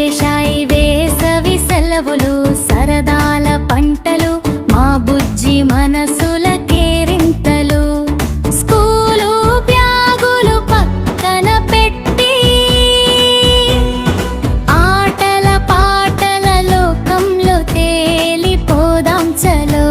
వచ్చేశాయి వేసవి సెలవులు, సరదాల పంటలు, మా బుజ్జి మనసుల కేరింతలు. స్కూలు బ్యాగులు పక్కన పెట్టి ఆటల పాటల లోకంలో తేలిపోదాం చలో.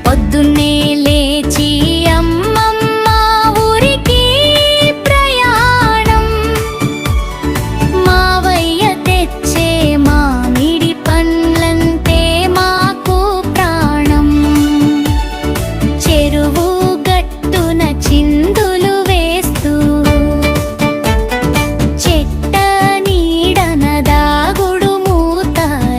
పొద్దున్నే లేచి అమ్మమ్మ ఊరికి ప్రయాణం, మావయ్య తెచ్చే మామిడి పండ్లంటే మాకు ప్రాణం. చెరువు గట్టున చిందులు వేస్తూ చెట్ట నీడన దాగుడు మూతలాడుకుందాం.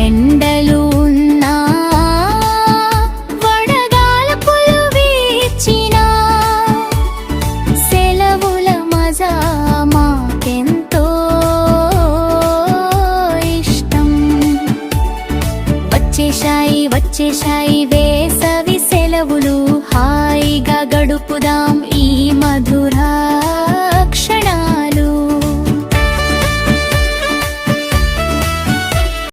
ఎండలు ఉన్నా వడగాల్పులు వీచినా సెలవుల మజా మాకెంతో ఇష్టం. వచ్చేశాయి వేసవి సెలవులు, హాయిగా గడుపుదాం.